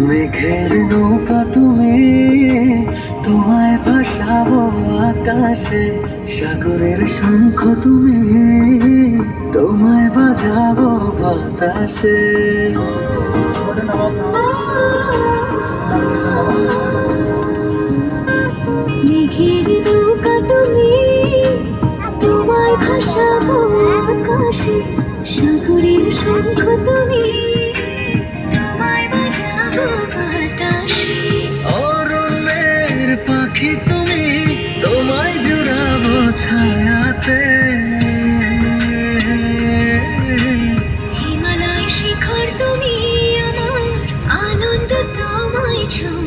মেঘের নৌকা তুমি, তোমায় ভাসাবো আকাশে। সাগরের শঙ্খ তুমি, তোমায় বাজাবো বাতাসে। মেঘের নৌকা তুমি, তোমায় ভাসাবো আকাশে। সাগরের শঙ্খ তুমি, তোমায় বাজাবো বাতাসে। অরণ্যের পাখি তুমি, তোমায় জুড়াবো ছায়াতে। হিমালয় শিখর তুমি, আমার আনন্দ তোমায় ছোঁয়াতে।